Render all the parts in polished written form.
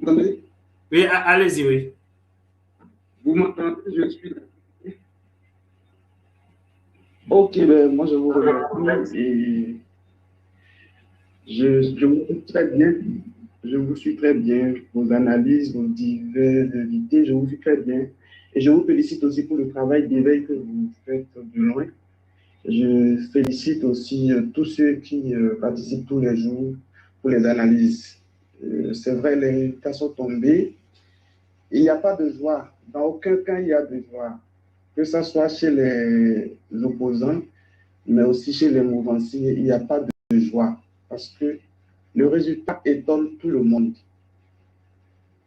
m'entendez? Oui, allez-y, oui. Vous m'entendez? Je suis là. Ok, ben moi je vous remercie et je vous trouve très bien. Je vous suis très bien. Vos analyses, vos diverses invités, je vous suis très bien. Et je vous félicite aussi pour le travail d'éveil que vous faites de loin. Je félicite aussi tous ceux qui participent tous les jours pour les analyses. C'est vrai, les résultats sont tombés. Il n'y a pas de joie. Dans aucun cas, il y a de joie. Que ce soit chez les opposants, mais aussi chez les mouvanciers, il n'y a pas de joie. Parce que le résultat étonne tout le monde.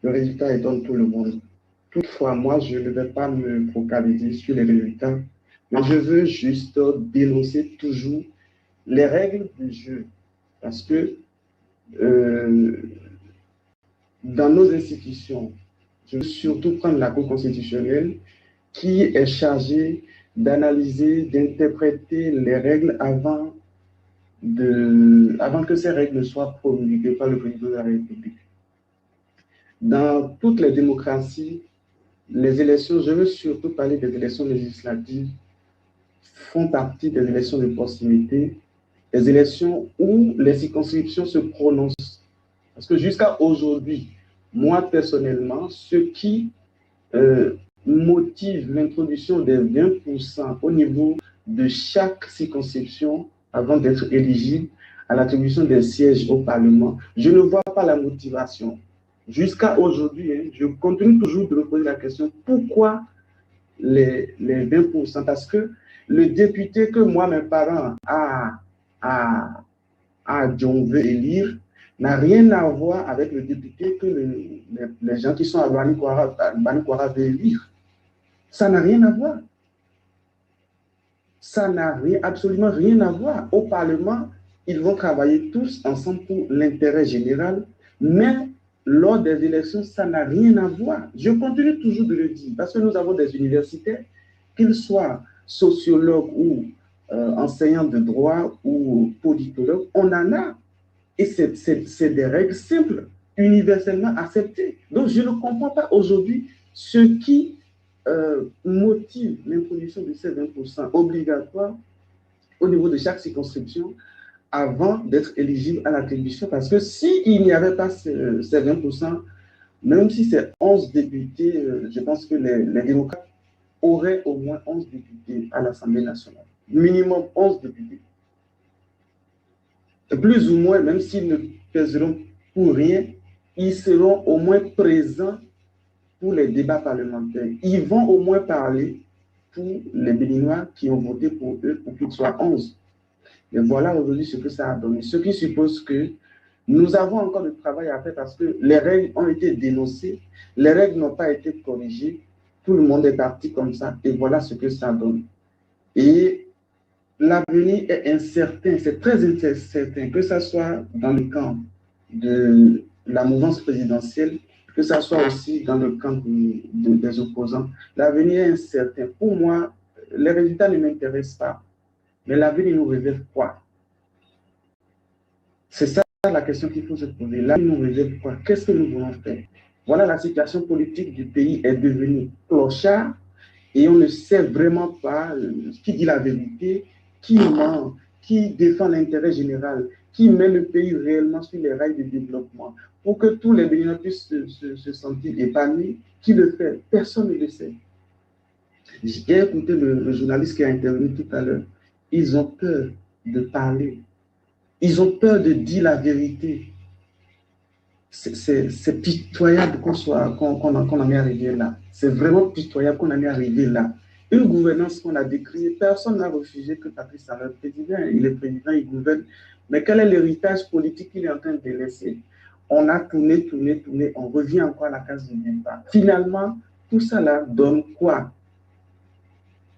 Le résultat étonne tout le monde. Toutefois, moi, je ne vais pas me focaliser sur les résultats, mais je veux juste dénoncer toujours les règles du jeu. Parce que dans nos institutions, je veux surtout prendre la Cour constitutionnelle qui est chargée d'analyser, d'interpréter les règles avant que ces règles soient promulguées par le président de la République. Dans toutes les démocraties, les élections, je veux surtout parler des élections législatives, font partie des élections de proximité, des élections où les circonscriptions se prononcent. Parce que jusqu'à aujourd'hui, moi personnellement, ce qui motive l'introduction des 20% au niveau de chaque circonscription avant d'être éligible à l'attribution des sièges au Parlement, je ne vois pas la motivation. Jusqu'à aujourd'hui, hein, je continue toujours de me poser la question, pourquoi les 20%? Parce que le député que moi, mes parents, John veut élire, n'a rien à voir avec le député que les gens qui sont à Banikwara veulent élire. Ça n'a rien à voir. Ça n'a absolument rien à voir. Au Parlement, ils vont travailler tous ensemble pour l'intérêt général, mais lors des élections, ça n'a rien à voir. Je continue toujours de le dire, parce que nous avons des universitaires, qu'ils soient sociologues ou enseignants de droit ou politologues, on en a. Et c'est des règles simples, universellement acceptées. Donc, je ne comprends pas aujourd'hui ce qui motive l'introduction de ces 20% obligatoires au niveau de chaque circonscription avant d'être éligible à l'attribution. Parce que s'il n'y avait pas ces 20%, même si c'est 11 députés, je pense que les démocrates auraient au moins 11 députés à l'Assemblée nationale. Minimum 11 députés. Plus ou moins, même s'ils ne pèseront pour rien, ils seront au moins présents pour les débats parlementaires. Ils vont au moins parler pour les Béninois qui ont voté pour eux pour qu'ils soient 11. Et voilà aujourd'hui ce que ça a donné. Ce qui suppose que nous avons encore du travail à faire parce que les règles ont été dénoncées, les règles n'ont pas été corrigées, tout le monde est parti comme ça et voilà ce que ça donne. Et l'avenir est incertain, c'est très incertain, que ce soit dans le camp de la mouvance présidentielle, que ce soit aussi dans le camp des opposants. L'avenir est incertain. Pour moi, les résultats ne m'intéressent pas. Mais l'avenir nous réserve quoi? C'est ça la question qu'il faut se poser. L'avenir nous réserve quoi? Qu'est-ce que nous voulons faire? Voilà, la situation politique du pays est devenue clochard et on ne sait vraiment pas qui dit la vérité, qui ment, qui défend l'intérêt général, qui met le pays réellement sur les rails de développement pour que tous les Béninois puissent se sentir épanouis. Qui le fait? Personne ne le sait. J'ai écouté le journaliste qui a intervenu tout à l'heure. Ils ont peur de parler. Ils ont peur de dire la vérité. C'est pitoyable qu'on en est arrivé là. C'est vraiment pitoyable qu'on en est arrivé là. Une gouvernance qu'on a décriée, personne n'a refusé que Patrice Talon, président, il est président, il gouverne. Mais quel est l'héritage politique qu'il est en train de laisser? On a tourné, on revient encore à la case de départ. Finalement, tout ça là donne quoi?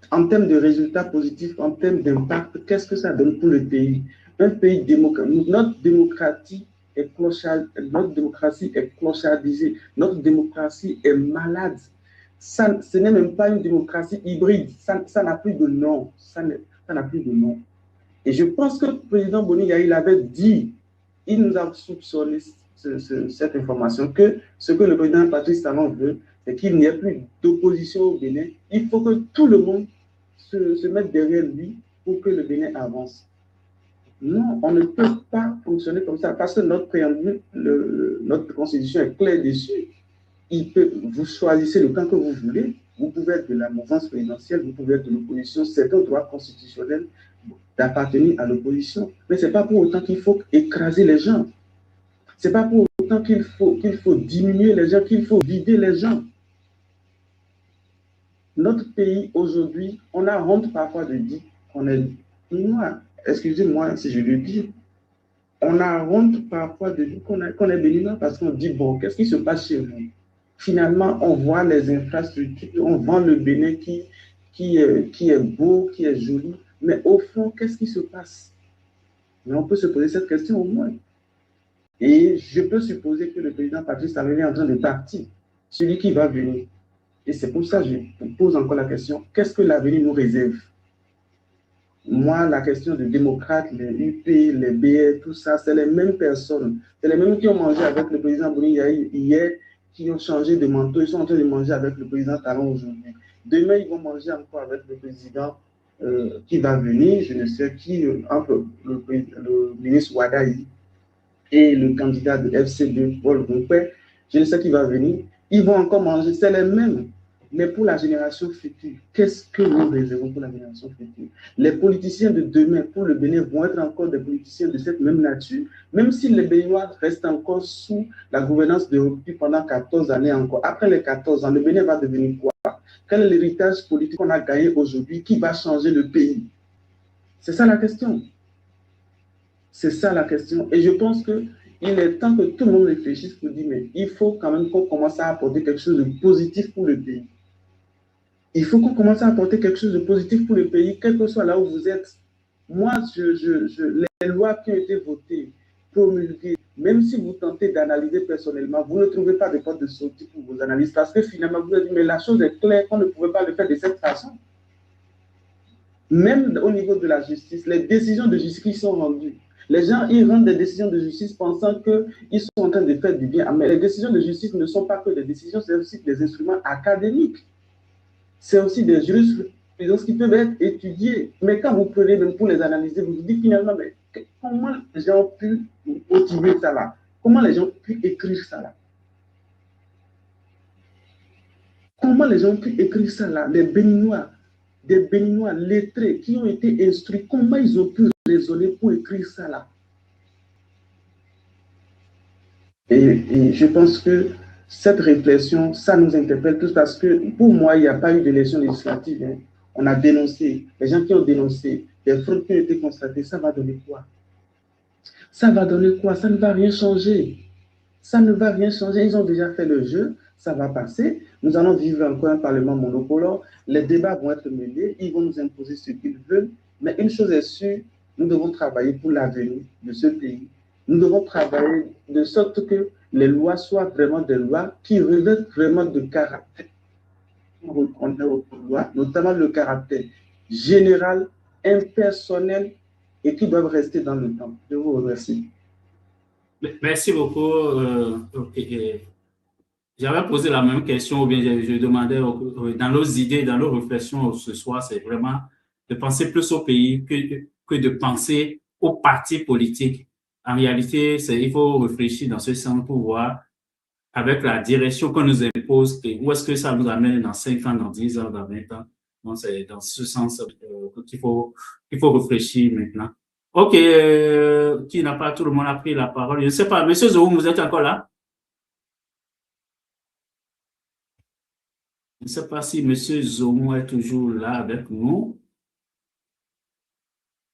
En termes de résultats positifs, en termes d'impact, qu'est-ce que ça donne pour le pays? Un pays démocratique, notre démocratie est clochardisée, notre démocratie est malade. Ça, ce n'est même pas une démocratie hybride, ça n'a plus de nom, ça n'a plus de nom. Et je pense que le président Boni Yahi l'avait dit, il nous a soupçonné cette information, que ce que le président Patrice Talon veut, c'est qu'il n'y ait plus d'opposition au Bénin. Il faut que tout le monde se mette derrière lui pour que le Bénin avance. Non, on ne peut pas fonctionner comme ça parce que notre préambule, notre constitution est claire dessus. Vous choisissez le camp que vous voulez. Vous pouvez être de la mouvance présidentielle, vous pouvez être de l'opposition. C'est un droit constitutionnel d'appartenir à l'opposition. Mais ce n'est pas pour autant qu'il faut écraser les gens. Ce n'est pas pour autant qu'il faut diminuer les gens, qu'il faut vider les gens. Notre pays, aujourd'hui, on a honte parfois de dire qu'on est béninois. Excusez-moi si je le dis. On a honte parfois de dire qu'on est béninois parce qu'on dit, bon, qu'est-ce qui se passe chez vous? Finalement, on voit les infrastructures, on vend le Bénin qui est beau, qui est joli. Mais au fond, qu'est-ce qui se passe? Mais on peut se poser cette question au moins. Et je peux supposer que le président Patrice Talon est en train de partir, celui qui va venir. Et c'est pour ça que je vous pose encore la question, qu'est-ce que l'avenir nous réserve? Moi, la question de démocrates, les UP, les BR, tout ça, c'est les mêmes personnes. C'est les mêmes qui ont mangé avec le président Bouni hier, qui ont changé de manteau. Ils sont en train de manger avec le président Talon aujourd'hui. Demain, ils vont manger encore avec le président qui va venir, je ne sais qui, entre le ministre Wadaï et le candidat de FC2, Paul Rompé, je ne sais qui va venir. Ils vont encore manger, c'est les mêmes. Mais pour la génération future, qu'est-ce que nous réservons pour la génération future? Les politiciens de demain, pour le Bénin, vont être encore des politiciens de cette même nature, même si les Béninois restent encore sous la gouvernance de Rupture pendant 14 années encore. Après les 14 ans, le Bénin va devenir quoi? Quel est l'héritage politique qu'on a gagné aujourd'hui? Qui va changer le pays? C'est ça la question. C'est ça la question. Et je pense qu'il est temps que tout le monde réfléchisse pour dire, mais il faut quand même qu'on commence à apporter quelque chose de positif pour le pays. Il faut qu'on commence à apporter quelque chose de positif pour le pays, quel que soit là où vous êtes. Moi, les lois qui ont été votées, promulguées, même si vous tentez d'analyser personnellement, vous ne trouvez pas de porte de sortie pour vos analyses, parce que finalement, vous avez dit, mais la chose est claire qu'on ne pouvait pas le faire de cette façon. Même au niveau de la justice, les décisions de justice sont rendues. Les gens, ils rendent des décisions de justice pensant qu'ils sont en train de faire du bien. Mais les décisions de justice ne sont pas que des décisions, c'est aussi des instruments académiques. C'est aussi des jurisprudences qui peuvent être étudiées. Mais quand vous prenez même pour les analyser, vous vous dites finalement, mais comment les gens ont pu motiver ça là? Comment les gens ont pu écrire ça là? Comment les gens ont pu écrire ça là? Les Béninois, des Béninois lettrés qui ont été instruits, comment ils ont pu raisonner pour écrire ça là? Et je pense que cette réflexion, ça nous interpelle tous parce que pour moi, il n'y a pas eu d'élection législative. Hein. On a dénoncé, les gens qui ont dénoncé, les fraudes qui ont été constatées, ça va donner quoi? Ça va donner quoi? Ça ne va rien changer. Ça ne va rien changer. Ils ont déjà fait le jeu, ça va passer. Nous allons vivre encore un parlement monocolore. Les débats vont être menés, ils vont nous imposer ce qu'ils veulent. Mais une chose est sûre, nous devons travailler pour l'avenir de ce pays. Nous devons travailler de sorte que les lois soient vraiment des lois qui revêtent vraiment de caractère. On est aux lois, notamment le caractère général, impersonnel et qui doivent rester dans le temps. Je vous remercie. Merci beaucoup. J'avais posé la même question, ou bien je demandais dans nos idées, dans nos réflexions ce soir, c'est vraiment de penser plus au pays que de penser aux partis politiques. En réalité, il faut réfléchir dans ce sens pour voir avec la direction qu'on nous impose, où est-ce que ça nous amène dans 5 ans, dans 10 ans, dans 20 ans. Donc, c'est dans ce sens qu'il faut réfléchir maintenant. OK, qui n'a pas, tout le monde a pris la parole. Je ne sais pas, Monsieur Zoum, vous êtes encore là? Je ne sais pas si Monsieur Zoum est toujours là avec nous.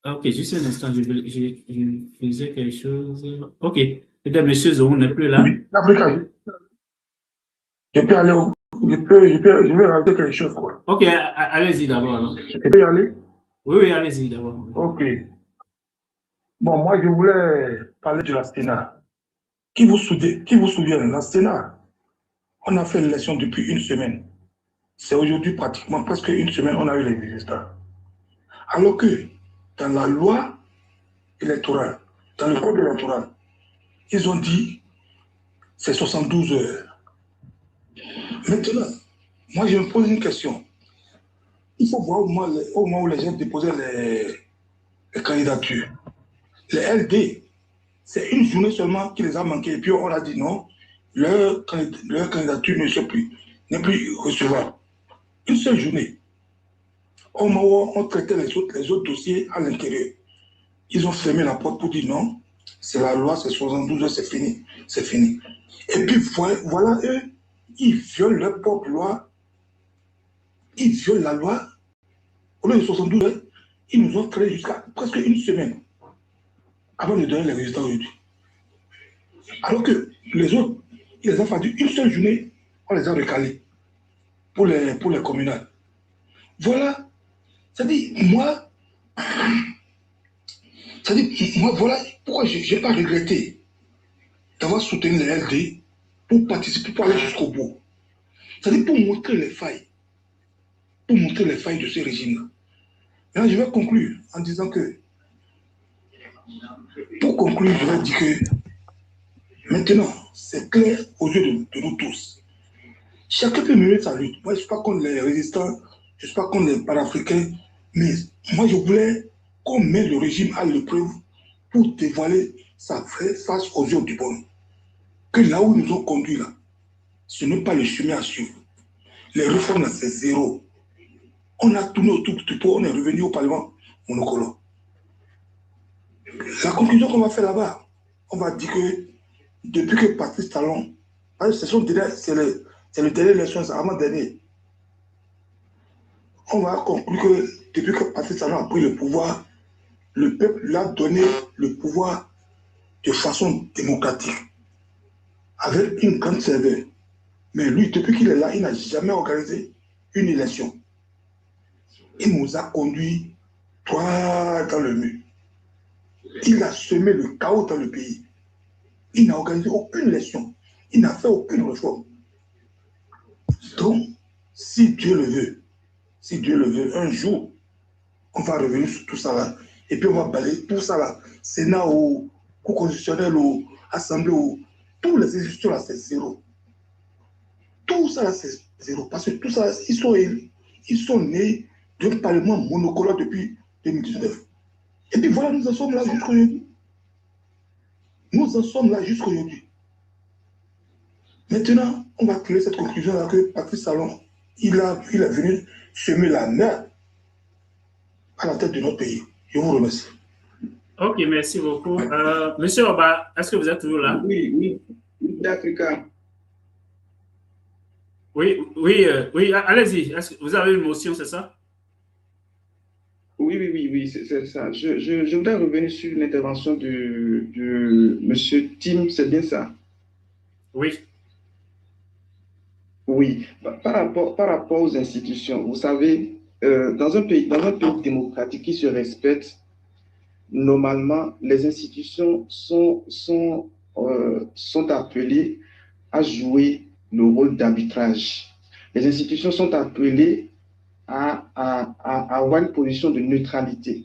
OK, juste un instant, je faisais quelque chose. OK, peut-être Monsieur Zoum n'est plus là. Oui, je peux aller je vais rajouter quelque chose, quoi. OK, allez-y d'abord. Je peux y aller? Oui, allez-y d'abord. OK. Bon, moi, je voulais parler de la Sénat. Qui vous souvient, la Sénat, on a fait l'élection depuis une semaine. C'est aujourd'hui pratiquement presque une semaine, on a eu les résultats. Alors que dans la loi électorale, dans le code électoral, ils ont dit c'est 72 heures. Maintenant, moi, je me pose une question. Il faut voir au moment où les gens déposaient les candidatures. Les LD, c'est une journée seulement qui les a manqués. Et puis on a dit non, leur candidature n'est plus recevable. Une seule journée. Au moment où on traitait les autres dossiers à l'intérieur, ils ont fermé la porte pour dire non, c'est la loi, c'est 72 heures, c'est fini. C'est fini. Et puis voilà, eux, ils violent leur propre loi. Ils violent la loi. Au lieu de 72 heures, ils nous ont créé jusqu'à presque une semaine avant de donner les résultats aujourd'hui. Alors que les autres, il les a fallu une seule journée, on les a recalés pour les communales. Voilà. C'est-à-dire, moi, voilà pourquoi je n'ai pas regretté d'avoir soutenu les LD pour participer, pour aller jusqu'au bout. C'est-à-dire pour montrer les failles. Pour montrer les failles de ce régime-là. Maintenant, je vais conclure en disant que, pour conclure, je vais dire que maintenant, c'est clair aux yeux de nous tous. Chacun peut mener sa lutte. Moi, je ne suis pas contre les résistants, je ne suis pas contre les panafricains, mais moi, je voulais qu'on mette le régime à l'épreuve pour dévoiler sa vraie face aux yeux du bon. Que là où ils nous ont conduits, là, ce n'est pas le chemin à suivre. Les réformes, là, c'est zéro. On a tourné autour du pot, on est revenu au Parlement monocolo. La conclusion qu'on va faire là-bas, on va dire que depuis que Patrice Talon, c'est le dernier élection, c'est avant-dernier, on va conclure que depuis que Patrice Talon a pris le pouvoir, le peuple lui a donné le pouvoir de façon démocratique, avec une grande serveur. Mais lui, depuis qu'il est là, il n'a jamais organisé une élection. Il nous a conduits droit dans le mur. Il a semé le chaos dans le pays. Il n'a organisé aucune élection. Il n'a fait aucune réforme. Donc, si Dieu le veut, un jour, on va revenir sur tout ça là. Et puis on va balayer tout ça là. Sénat, au Cour constitutionnelle, au Assemblée, tous les institutions là, c'est zéro. Tout ça là, c'est zéro. Parce que tout ça là, ils sont nés d'un parlement monocolore depuis 2019. Et puis voilà, nous en sommes là jusqu'aujourd'hui. Nous en sommes là jusqu'aujourd'hui. Maintenant, on va tirer cette conclusion-là que Patrice Talon, il est venu semer la merde à la tête de notre pays. Je vous remercie. Ok, merci beaucoup. Monsieur Oba, est-ce que vous êtes toujours là? Oui, d'Africa. Oui, allez-y. Vous avez une motion, c'est ça? Oui, c'est ça. Je voudrais revenir sur l'intervention de monsieur Tim, c'est bien ça? Oui. Oui, par rapport aux institutions, vous savez, dans un pays démocratique qui se respecte, normalement, les institutions sont appelées à jouer le rôle d'arbitrage. Les institutions sont appelées à avoir une position de neutralité.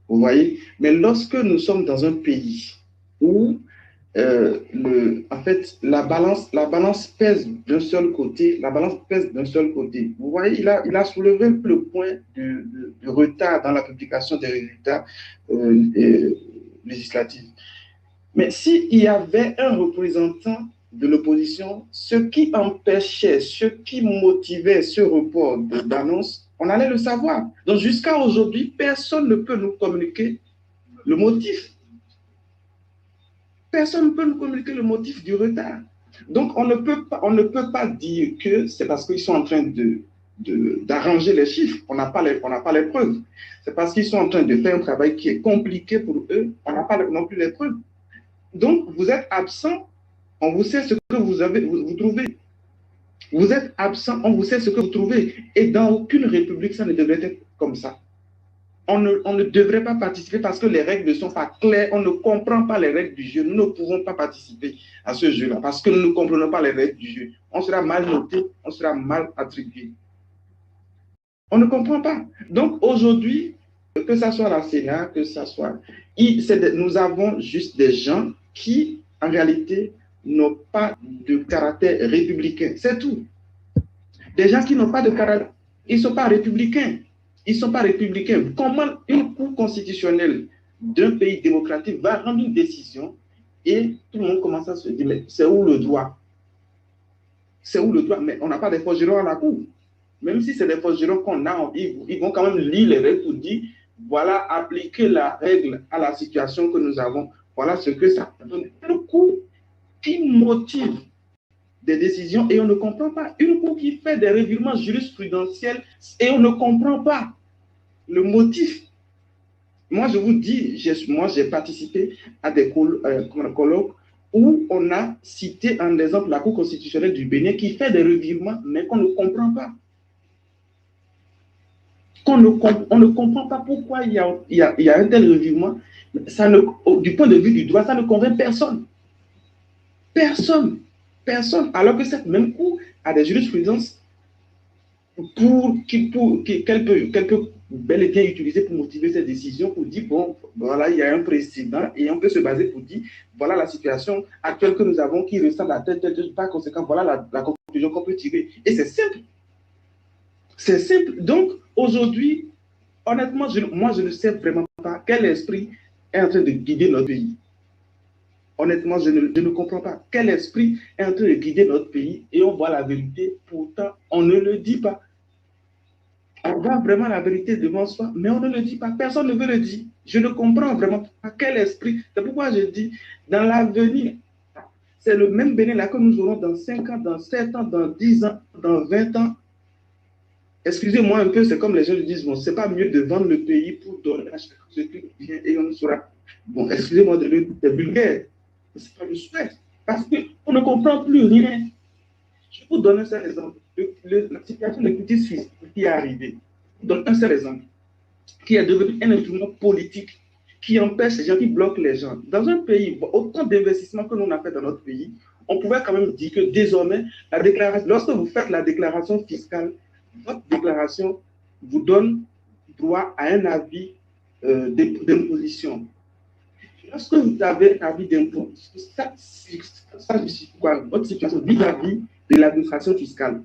Vous voyez? Mais lorsque nous sommes dans un pays où en fait, la balance pèse d'un seul côté. Vous voyez, il a soulevé le point de retard dans la publication des résultats législatifs. Mais s'il y avait un représentant de l'opposition, ce qui empêchait, ce qui motivait ce report d'annonce, on allait le savoir. Donc jusqu'à aujourd'hui, personne ne peut nous communiquer le motif. Personne ne peut nous communiquer le motif du retard. Donc, on ne peut pas dire que c'est parce qu'ils sont en train d'arranger les chiffres. On n'a pas les preuves. C'est parce qu'ils sont en train de faire un travail qui est compliqué pour eux. On n'a pas non plus les preuves. Donc, vous êtes absent, on vous sait ce que vous trouvez. Vous êtes absent, on vous sait ce que vous trouvez. Et dans aucune république, ça ne devrait être comme ça. On ne devrait pas participer parce que les règles ne sont pas claires, on ne comprend pas les règles du jeu. Nous ne pouvons pas participer à ce jeu-là parce que nous ne comprenons pas les règles du jeu. On sera mal noté, on sera mal attribué. On ne comprend pas. Donc aujourd'hui, que ce soit la Sénat, que ce soit... nous avons juste des gens qui, en réalité, n'ont pas de caractère républicain. C'est tout. Des gens qui n'ont pas de caractère, ils ne sont pas républicains. Ils ne sont pas républicains. Comment une cour constitutionnelle d'un pays démocratique va rendre une décision et tout le monde commence à se dire, mais c'est où le droit? C'est où le droit? Mais on n'a pas des forgerons à la cour. Même si c'est des forgerons qu'on a, ils vont quand même lire les règles pour dire, voilà, appliquer la règle à la situation que nous avons. Voilà ce que ça donne. Une cour qui motive des décisions et on ne comprend pas. Une cour qui fait des revirements jurisprudentiels et on ne comprend pas le motif. Moi, je vous dis, j'ai participé à des colloques où on a cité en exemple la Cour constitutionnelle du Bénin qui fait des revirements, mais qu'on ne comprend pas. On ne comprend pas pourquoi il y a un tel revirement. Du point de vue du droit, ça ne convainc personne. Personne. Alors que cette même Cour a des jurisprudences qu'elle peut bel et bien utiliser pour motiver cette décision, pour dire, bon, voilà, il y a un précédent et on peut se baser pour dire, voilà la situation actuelle que nous avons qui ressemble à telle, par conséquent, voilà la conclusion qu'on peut tirer. Et c'est simple. C'est simple. Donc, aujourd'hui, honnêtement, moi, je ne sais vraiment pas quel esprit est en train de guider notre pays. Honnêtement, je ne comprends pas quel esprit est en train de guider notre pays et on voit la vérité, pourtant, on ne le dit pas. On voit vraiment la vérité devant soi, mais on ne le dit pas. Personne ne veut le dire. Je ne comprends vraiment pas quel esprit. C'est pourquoi je dis, dans l'avenir, c'est le même Bénin là que nous aurons dans 5 ans, dans 7 ans, dans 10 ans, dans 20 ans. Excusez-moi un peu, c'est comme les gens disent, bon, c'est pas mieux de vendre le pays pour donner à chacun ce qui vient et on sera. Bon, excusez-moi de vulgaire. C'est pas le souhait. Parce qu'on ne comprend plus rien. Je vous donne un seul exemple. La situation de justice fiscale qui est arrivée. Je donne un seul exemple. Qui est devenu un instrument politique qui empêche les gens, qui bloquent les gens. Dans un pays, autant d'investissements que l'on a fait dans notre pays, on pouvait quand même dire que désormais, lorsque vous faites la déclaration fiscale, votre déclaration vous donne droit à un avis d'imposition. Lorsque vous avez un avis d'impôt, ça justifie quoi? Votre situation vis-à-vis de l'administration fiscale.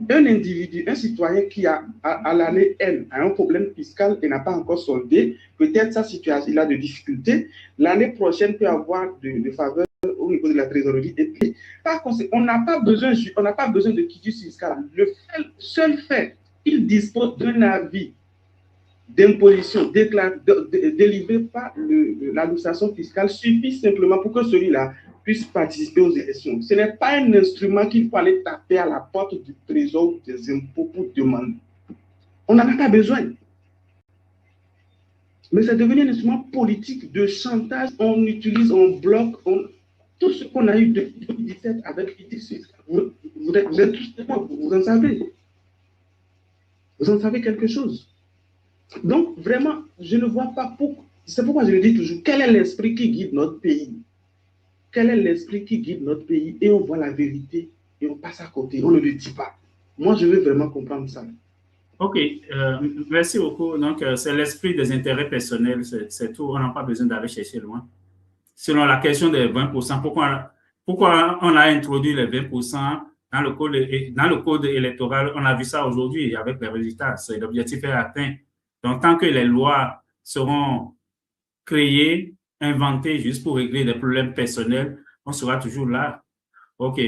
Un individu, un citoyen qui a à l'année N a un problème fiscal et n'a pas encore soldé, peut-être sa situation, il a des difficultés, l'année prochaine peut avoir de faveur au niveau de la trésorerie. Et puis, par conséquent, on n'a pas besoin de quitus fiscal. Le seul fait qu'il dispose d'un avis d'imposition délivré par l'administration fiscale suffit simplement pour que celui-là puisse participer aux élections. Ce n'est pas un instrument qu'il faut aller taper à la porte du trésor des impôts pour demander. On n'en a pas besoin. Mais c'est devenu un instrument politique de chantage. On utilise, on bloque, tout ce qu'on a eu depuis 2017 avec l'ITIS. Vous êtes tous témoins, vous en savez. Vous en savez quelque chose. Donc, vraiment, je ne vois pas pourquoi. C'est pourquoi je le dis toujours, quel est l'esprit qui guide notre pays? Quel est l'esprit qui guide notre pays? Et on voit la vérité et on passe à côté, on ne le dit pas. Moi, je veux vraiment comprendre ça. Ok, merci beaucoup. Donc, c'est l'esprit des intérêts personnels, c'est tout. On n'a pas besoin d'aller chercher loin. Selon la question des 20%, pourquoi on a introduit les 20% dans le code électoral? On a vu ça aujourd'hui avec les résultats. L'objectif est atteint. Donc, tant que les lois seront créées, inventées juste pour régler des problèmes personnels, on sera toujours là. OK.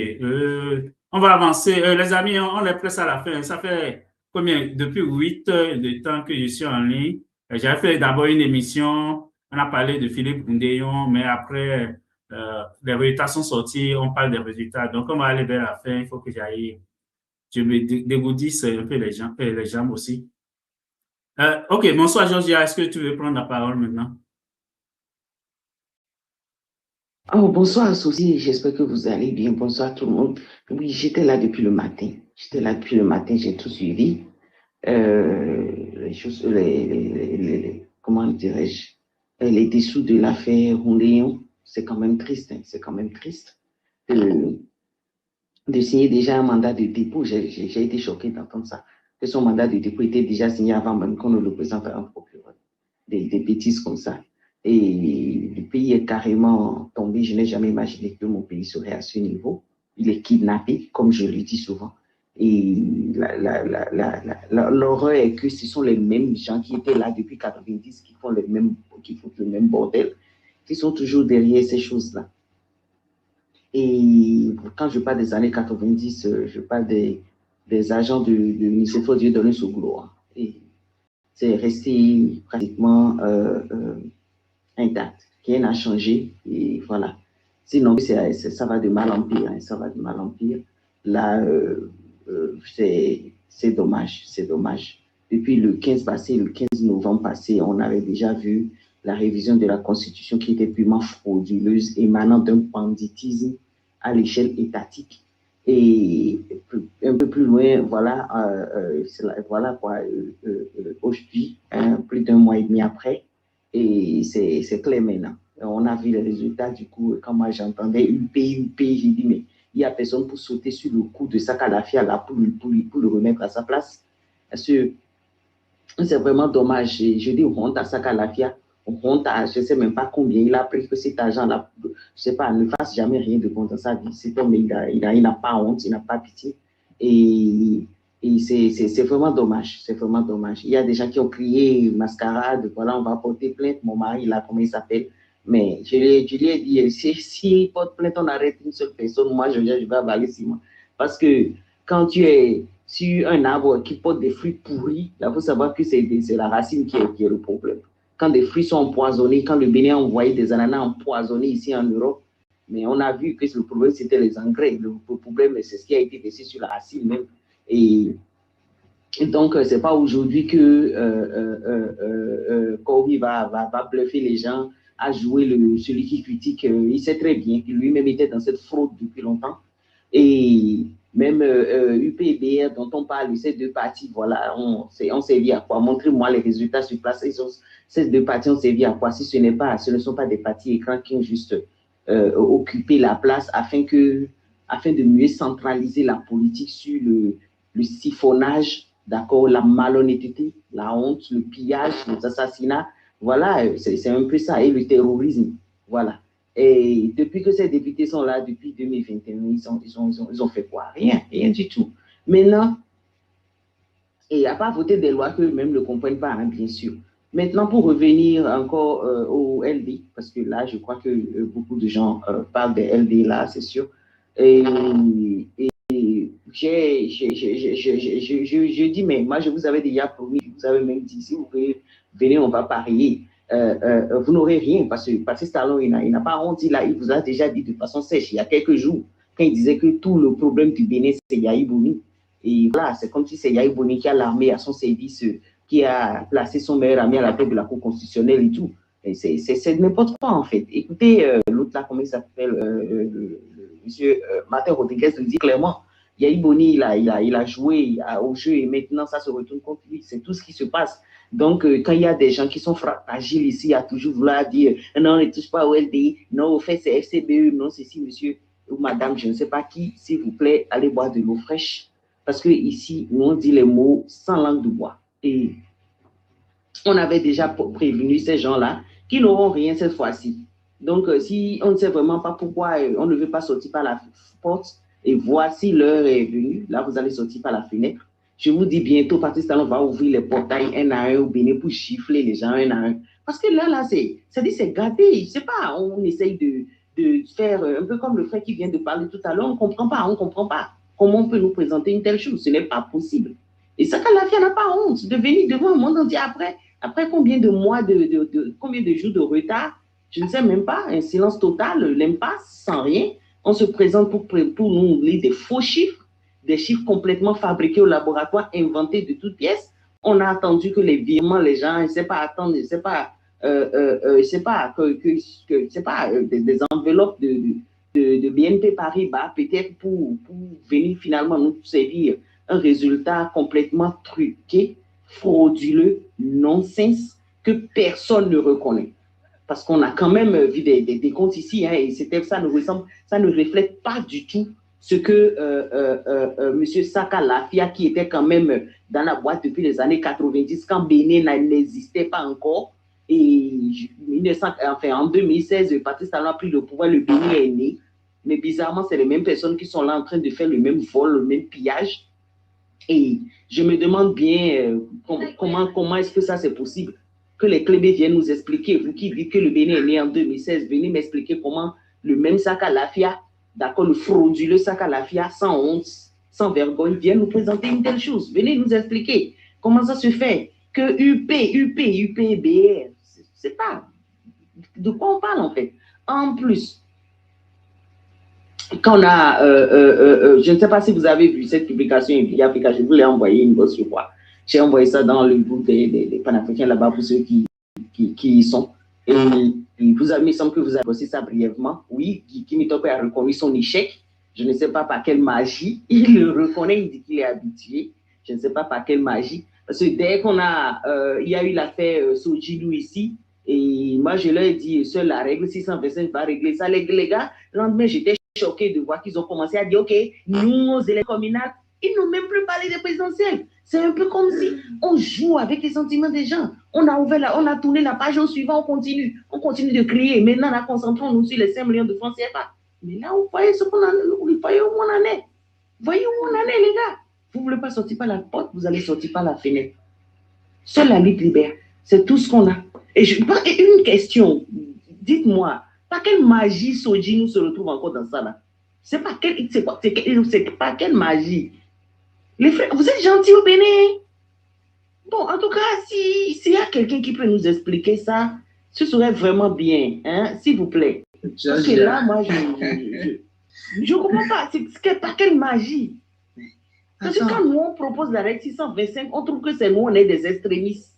On va avancer. Les amis, on les presse à la fin. Ça fait combien? Depuis 8 heures de temps que je suis en ligne. J'avais fait d'abord une émission. On a parlé de Philippe Goundéon, mais après, les résultats sont sortis. On parle des résultats. Donc, on va aller vers la fin. Il faut que je me dégourdisse un peu les jambes aussi. OK, bonsoir Georgia, est-ce que tu veux prendre la parole maintenant? Oh, bonsoir Sophie, j'espère que vous allez bien. Bonsoir tout le monde. Oui, j'étais là depuis le matin. J'ai tout suivi. Les choses, comment dirais-je, les dessous de l'affaire Goundéon, c'est quand même triste. Hein, c'est quand même triste de signer déjà un mandat de dépôt. J'ai été choquée d'entendre ça. Que son mandat de dépôt était déjà signé avant même qu'on ne le présente à un procureur. Des bêtises comme ça. Et le pays est carrément tombé. Je n'ai jamais imaginé que mon pays serait à ce niveau. Il est kidnappé, comme je le dis souvent. Et l'horreur est que ce sont les mêmes gens qui étaient là depuis 90 qui font le même bordel, qui sont toujours derrière ces choses-là. Et quand je parle des années 90, je parle des agents de l'UNICEF Dieu donné sous gloire. Et c'est resté pratiquement intact. Rien n'a changé. Et voilà. Sinon, ça va de mal en pire. Hein, ça va de mal en pire. Là, c'est dommage. C'est dommage. Depuis le 15 novembre passé, on avait déjà vu la révision de la Constitution qui était purement frauduleuse, émanant d'un banditisme à l'échelle étatique. Et un peu plus loin, voilà, voilà quoi, aujourd'hui, plus d'1 mois et demi après, et c'est clair maintenant. On a vu les résultats, du coup, quand moi j'entendais UP, j'ai dit, mais il n'y a personne pour sauter sur le coup de Saka Lafia là, pour le remettre à sa place. Parce que c'est vraiment dommage. Je dis honte à Saka Lafia, honte à, je ne sais même pas combien il a pris que cet argent-là, je ne sais pas, ne fasse jamais rien de bon dans sa vie. Cet homme, il n'a pas honte, il n'a pas pitié. Et c'est vraiment dommage, c'est vraiment dommage. Il y a des gens qui ont crié mascarade, voilà, on va porter plainte. Mon mari, là, comment il s'appelle? Mais je lui ai dit, si porte plainte, on arrête une seule personne, moi, je vais avaler 6 mois. Parce que quand tu es sur un arbre qui porte des fruits pourris, il faut savoir que c'est la racine qui est le problème. Quand des fruits sont empoisonnés, quand le Bénin a envoyé des ananas empoisonnés ici en Europe, mais on a vu que le problème, c'était les engrais. Le problème, c'est ce qui a été laissé sur la racine même. Et donc, ce n'est pas aujourd'hui que Kobe va bluffer les gens, à jouer celui qui critique. Il sait très bien qu'il lui-même était dans cette fraude depuis longtemps. Et même UPBR dont on parle, ces deux partis, voilà, on servi à quoi? Montrez-moi les résultats sur place. Ces deux partis ont servi à quoi? Si ce ne sont pas des partis écrans qui ont juste occupé la place afin de mieux centraliser la politique sur le siphonnage, d'accord, la malhonnêteté, la honte, le pillage, les assassinats. Voilà, c'est un peu ça. Et le terrorisme, voilà. Et depuis que ces députés sont là, depuis 2021, ils ont fait quoi? Rien du tout. Maintenant, et à part voter des lois qu'eux-mêmes ne comprennent pas, hein, bien sûr. Maintenant, pour revenir encore au LD, parce que là, je crois que beaucoup de gens parlent des LD là, c'est sûr. Et je dis, mais moi, je vous avais déjà promis, vous avez même dit, si vous venez, on va parier. Vous n'aurez rien parce que Patrice Talon, il n'a pas honte, il vous a déjà dit de façon sèche il y a quelques jours, quand il disait que tout le problème du Bénin, c'est Yahi Boni. Et voilà, c'est comme si c'est Yahi Boni qui a l'armée à son service, qui a placé son meilleur ami à la tête de la Cour constitutionnelle et tout. C'est n'importe quoi, en fait. Écoutez, l'autre là, comment il s'appelle, monsieur Martin Rodriguez le dit clairement. Yahi Boni, il a joué au jeu et maintenant ça se retourne contre lui. C'est tout ce qui se passe. Donc, quand il y a des gens qui sont fragiles ici, à toujours vouloir dire non, ne touche pas au LDI, non, au fait, c'est FCBE, non, ceci, monsieur ou madame, je ne sais pas qui, s'il vous plaît, allez boire de l'eau fraîche. Parce que ici, on dit les mots sans langue de bois. Et on avait déjà prévenu ces gens-là qui n'auront rien cette fois-ci. Donc, si on ne sait vraiment pas pourquoi on ne veut pas sortir par la porte, et voici l'heure est venue, là, vous allez sortir par la fenêtre. Je vous dis bientôt, Patrice Talon va ouvrir les portails un à un au Bénin pour gifler les gens un à un. Parce que là, c'est gâté. Je sais pas, on essaye de faire un peu comme le frère qui vient de parler tout à l'heure. On ne comprend pas. Comment on peut nous présenter une telle chose? Ce n'est pas possible. Et Saka Lafia n'a pas honte de venir devant le monde entier après combien de mois, combien de jours de retard? Je ne sais même pas, un silence total, l'impasse, sans rien. On se présente pour nous lire des faux chiffres, des chiffres complètement fabriqués au laboratoire, inventés de toutes pièces. On a attendu que les virements, les gens, je ne sais pas, attendre, je ne sais pas, des enveloppes de BNP Paribas, peut-être pour venir finalement nous servir un résultat complètement truqué, frauduleux, non-sens, que personne ne reconnaît. Parce qu'on a quand même vu des comptes ici, hein, et ça ne reflète pas du tout ce que M. Saka Lafia, qui était quand même dans la boîte depuis les années 90, quand Bénin n'existait pas encore, Et en 2016, le Parti Talon a pris le pouvoir, le Bénin est né. Mais bizarrement, c'est les mêmes personnes qui sont là en train de faire le même vol, le même pillage. Et je me demande bien comment est-ce que ça c'est possible. Que les Clébés viennent nous expliquer. Vous qui dites que le Bénin est né en 2016, venez m'expliquer comment le même Saka Lafia, d'accord, le frauduleux Saka Lafia, sans honte, sans vergogne, vient nous présenter une telle chose. Venez nous expliquer comment ça se fait que UPBR, c'est pas de quoi on parle en fait. En plus, quand on a, je ne sais pas si vous avez vu cette publication, je vous l'ai envoyé une grosse fois. J'ai envoyé ça dans le groupe des panafricains là-bas pour ceux qui y sont. Et vous avez, il semble que vous avez aussi ça brièvement. Oui, Kimitoko a reconnu son échec. Je ne sais pas par quelle magie. Il le reconnaît, il dit qu'il est habitué. Je ne sais pas par quelle magie. Parce que dès qu'on a, il y a eu l'affaire Sojilou ici, et moi je leur ai dit, seule la règle 625 va régler ça. Les gars, le lendemain, j'étais choqué de voir qu'ils ont commencé à dire, OK, nous, aux élections communales, ils n'ont même plus parlé des présidentielles. C'est un peu comme si on joue avec les sentiments des gens. On a tourné la page au suivant, on continue de crier. Maintenant, là, concentrons-nous sur les 5 millions de francs CFA. Mais là, vous voyez vous voyez où on en est. Voyez où on en est, les gars. Vous ne voulez pas sortir par la porte, vous allez sortir par la fenêtre. Seule la lutte libère. C'est tout ce qu'on a. Et une question, dites-moi, par quelle magie Soji nous se retrouve encore dans ça là? C'est pas quelle magie? Les frères, vous êtes gentils au Bénin. Bon, en tout cas, s'il y a quelqu'un qui peut nous expliquer ça, ce serait vraiment bien, hein, s'il vous plaît. Parce que là, moi, je ne comprends pas. Par quelle magie? Parce que quand nous, on propose la règle 625, on trouve que c'est nous, on est des extrémistes.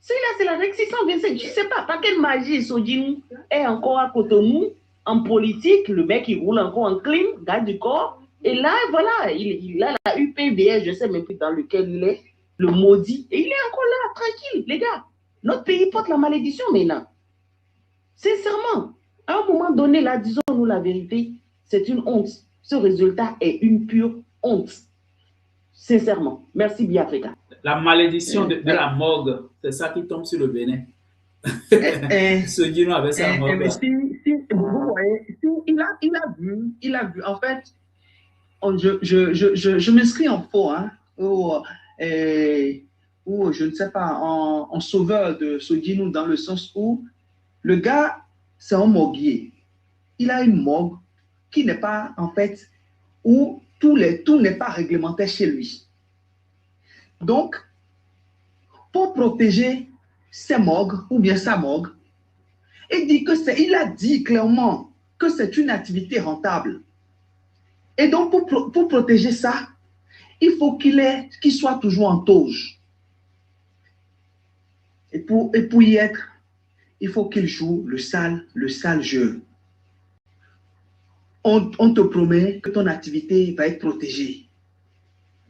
Celui-là, c'est la règle 625. Je ne sais pas par quelle magie Sodjinou est encore à Cotonou, en politique. Le mec, il roule encore en clim, garde du corps. Et là, voilà, il a la UPBR, je ne sais même plus dans lequel il est, le maudit. Et il est encore là, tranquille, les gars. Notre pays porte la malédiction maintenant. Sincèrement, à un moment donné, là, disons-nous la vérité, c'est une honte. Ce résultat est une pure honte. Sincèrement. Merci, Biafrika. La malédiction de la morgue, c'est ça qui tombe sur le Bénin. Ce Guinou avait sa morgue. Mais vous voyez, il a vu. En fait, je m'inscris en faux, hein, ou je ne sais pas, en sauveur de Sodjinou, dans le sens où le gars, c'est un morguier. Il a une morgue qui n'est pas, en fait, où tout n'est pas réglementé chez lui. Donc, pour protéger ses morgues ou bien sa morgue, il a dit clairement que c'est une activité rentable. Et donc, pour protéger ça, il faut qu'il soit toujours en tauge. Et pour y être, il faut qu'il joue le sale jeu. On te promet que ton activité va être protégée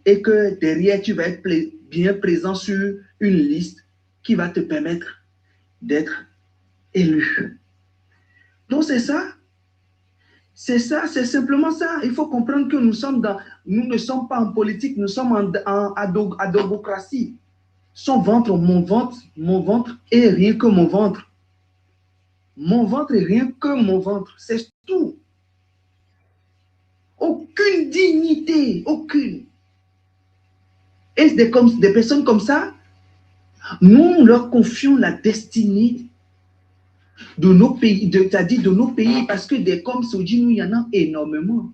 et que derrière, tu vas être bien présent sur une liste qui va te permettre d'être élu. Donc, c'est ça. C'est ça, c'est simplement ça. Il faut comprendre que nous ne sommes pas en politique, nous sommes en adogocratie. Son ventre, mon ventre est rien que mon ventre. Mon ventre est rien que mon ventre, c'est tout. Aucune dignité, aucune. Et des personnes comme ça, nous leur confions la destinée de nos pays, c'est-à-dire de nos pays, parce que des comme Sodjinou, il y en a énormément.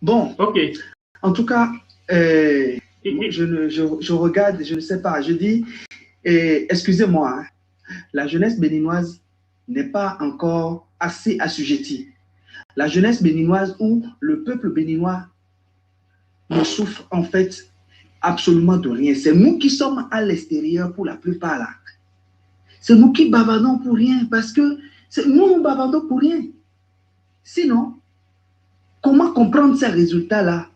Bon, ok. En tout cas, je regarde, je ne sais pas, je dis, excusez-moi, hein, la jeunesse béninoise n'est pas encore assez assujettie. La jeunesse béninoise ou le peuple béninois ne souffre en fait absolument de rien. C'est nous qui sommes à l'extérieur pour la plupart là. C'est nous qui bavardons pour rien parce que nous bavardons pour rien. Sinon, comment comprendre ces résultats-là?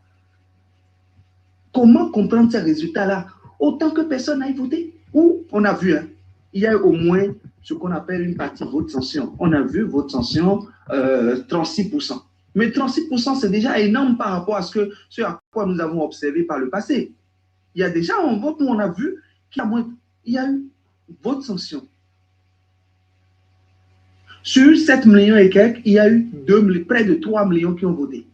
Comment comprendre ces résultats-là? Autant que personne n'aille voter. Ou on a vu, hein, il y a au moins ce qu'on appelle une partie vote sanction. On a vu vote sanction 36%. Mais 36%, c'est déjà énorme par rapport à ce à quoi nous avons observé par le passé. Il y a déjà un vote où on a vu qu'il y a moins il y a eu vote sanction. Sur 7 millions et quelques, il y a eu près de 3 millions qui ont voté.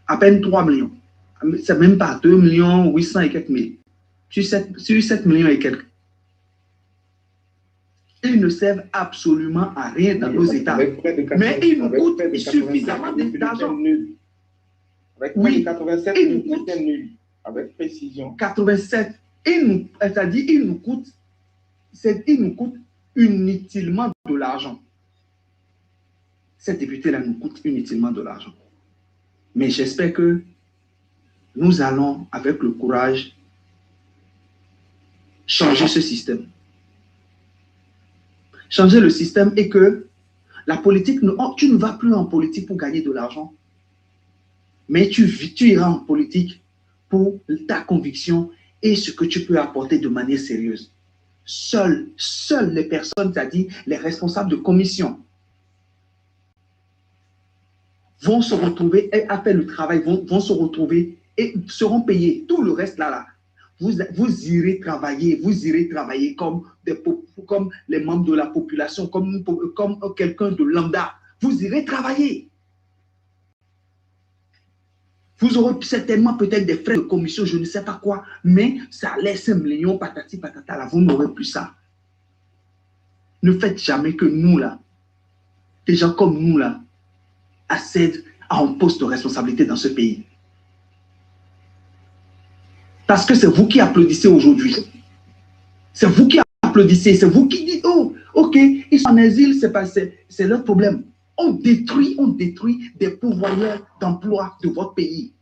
À peine 3 millions. C'est même pas 2 millions 800 et quelques mille. Sur 7 millions et quelques. Ils ne servent absolument à rien dans nos États. Mais ils nous coûtent suffisamment d'argent. Avec oui, 87, ils nous coûtent nul. Avec précision. 87. C'est-à-dire, ils nous coûtent inutilement de l'argent. Ces députés-là nous coûtent inutilement de l'argent. Mais j'espère que nous allons, avec le courage, changer ce système. Changer le système et que la politique, tu ne vas plus en politique pour gagner de l'argent, mais tu iras en politique pour ta conviction et ce que tu peux apporter de manière sérieuse. Seules les personnes, c'est-à-dire les responsables de commission, vont se retrouver et à faire le travail, vont se retrouver et seront payés. Tout le reste là, vous irez travailler comme les membres de la population, comme quelqu'un de lambda. Vous irez travailler. Vous aurez certainement peut-être des frais de commission, je ne sais pas quoi, mais ça laisse 5 millions, patati patata, là, vous n'aurez plus ça. Ne faites jamais que nous là, des gens comme nous là, accèdent à un poste de responsabilité dans ce pays. Parce que c'est vous qui applaudissez aujourd'hui. C'est vous qui applaudissez, c'est vous qui dites, oh, ok, ils sont en exil, c'est leur problème. On détruit des pourvoyeurs d'emploi de votre pays.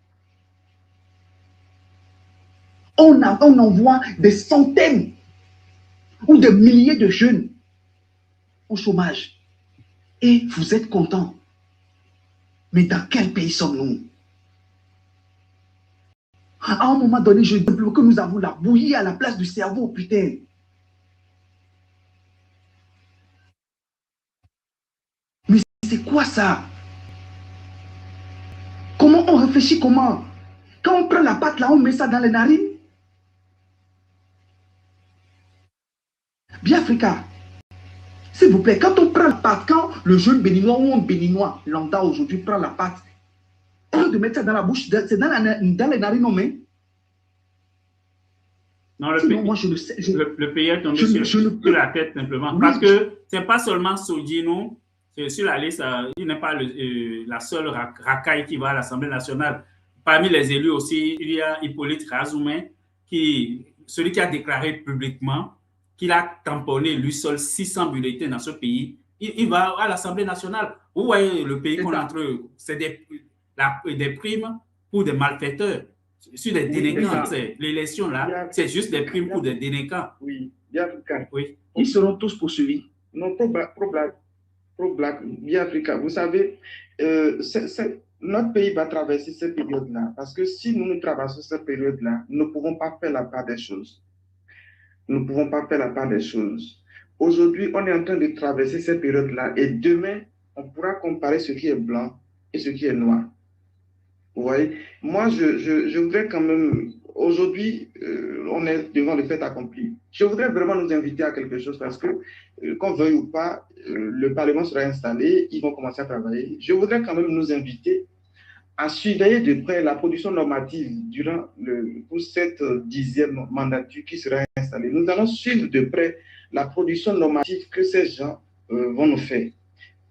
On envoie des centaines ou des milliers de jeunes au chômage. Et vous êtes contents. Mais dans quel pays sommes-nous? À un moment donné, je dis que nous avons la bouillie à la place du cerveau, putain. Mais c'est quoi ça? Comment on réfléchit? Comment? Quand on prend la pâte là, on met ça dans les narines? Bien Africa, s'il vous plaît, quand on prend la pâte, quand le jeune béninois ou un béninois lambda aujourd'hui prend la pâte, au lieu de mettre ça dans la bouche, c'est dans les narines, on met. Non, le pays est tombé sur la tête simplement. Oui. Parce que ce n'est pas seulement Sodino, sur la liste, il n'est pas la seule racaille qui va à l'Assemblée nationale. Parmi les élus aussi, il y a Hippolyte Razoumen, celui qui a déclaré publiquement qu'il a tamponné lui seul 600 bulletins dans ce pays. Il va à l'Assemblée nationale. Vous voyez le pays qu'on a entre eux, c'est des primes pour des malfaiteurs. Sur des délinquants, l'élection là, c'est juste des primes pour des délinquants. Oui, bien oui. Ils seront tous poursuivis. Non, pro-black, bien Africa. Vous savez, notre pays va traverser cette période-là. Parce que si nous traversons cette période-là, nous ne pouvons pas faire la part des choses. Nous ne pouvons pas faire la part des choses. Aujourd'hui, on est en train de traverser cette période-là et demain, on pourra comparer ce qui est blanc et ce qui est noir. Vous voyez, moi, je voudrais quand même, aujourd'hui, on est devant le fait accompli. Je voudrais vraiment nous inviter à quelque chose parce que, qu'on veuille ou pas, le Parlement sera installé, ils vont commencer à travailler. Je voudrais quand même nous inviter à surveiller de près la production normative pour cette 10e mandature qui sera installée. Nous allons suivre de près la production normative que ces gens vont nous faire.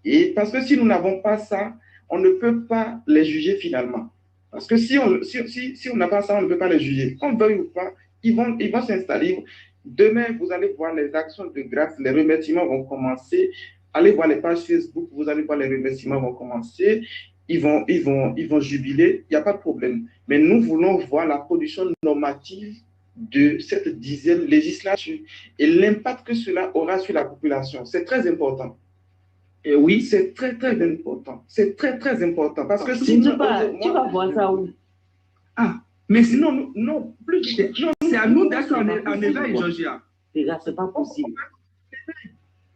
Et parce que si nous n'avons pas ça, on ne peut pas les juger finalement. Parce que si on n'a pas ça, on ne peut pas les juger. Qu'on veuille ou pas, ils vont s'installer. Demain, vous allez voir les actions de grâce, les remerciements vont commencer. Allez voir les pages Facebook, vous allez voir les remerciements vont commencer. Ils vont jubiler, il n'y a pas de problème. Mais nous voulons voir la production normative de cette 10e législature et l'impact que cela aura sur la population. C'est très important. Et oui, c'est très, très important. C'est très, très important. Parce que sinon, tu vas voir ça où? Ah, mais sinon, non, plus c'est à nous d'être en éveil, Georgia. C'est pas possible.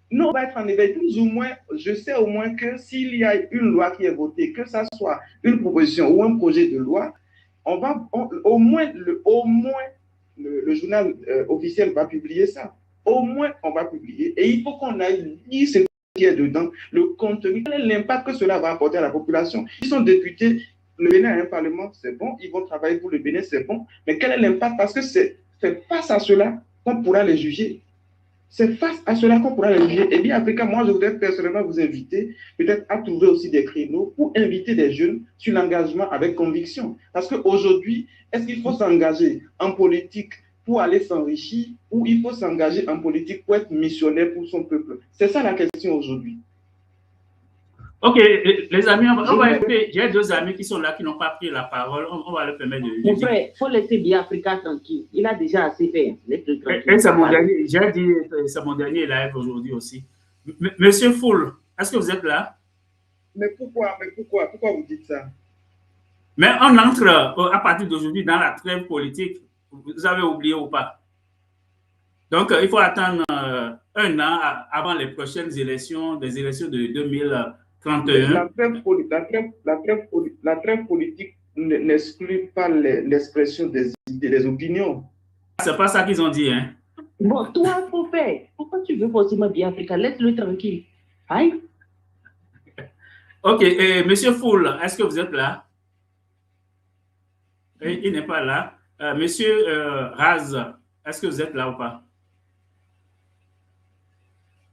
Nous, on va être en éveil. Plus ou moins, je sais au moins que s'il y a une loi qui est votée, que ça soit une proposition ou un projet de loi, au moins le journal officiel va publier ça. Au moins, on va publier. Et il faut qu'on aille lire ce qui est dedans, le contenu, quel est l'impact que cela va apporter à la population. Ils sont députés, le Bénin a un parlement, c'est bon, ils vont travailler pour le Bénin, c'est bon, mais quel est l'impact? Parce que c'est face à cela qu'on pourra les juger. C'est face à cela qu'on pourra les juger. Et bien, Africa, moi, je voudrais personnellement vous inviter peut-être à trouver aussi des créneaux pour inviter des jeunes sur l'engagement avec conviction. Parce qu'aujourd'hui, est-ce qu'il faut s'engager en politique pour aller s'enrichir ou il faut s'engager en politique pour être missionnaire pour son peuple? C'est ça la question aujourd'hui. Ok, les amis, on va écouter. J'ai deux amis qui sont là, qui n'ont pas pris la parole. On va leur permettre de... Mon frère, il faut laisser bien Africa tranquille. Il a déjà assez fait. Et c'est mon dernier, j'ai dit, c'est mon dernier live aujourd'hui aussi. Monsieur Foul, est-ce que vous êtes là? Mais pourquoi vous dites ça? Mais on entre à partir d'aujourd'hui dans la trêve politique. Vous avez oublié ou pas? Donc, il faut attendre un an avant les prochaines élections, des élections de 2031. La trêve politique n'exclut pas l'expression des idées, des opinions. C'est pas ça qu'ils ont dit, hein? Bon, toi, faut faire. Pourquoi tu veux forcément bien Africa? Laisse-le tranquille. Aïe. Ok, et Monsieur Foul, est-ce que vous êtes là? Il n'est pas là. Monsieur Raz, est-ce que vous êtes là ou pas?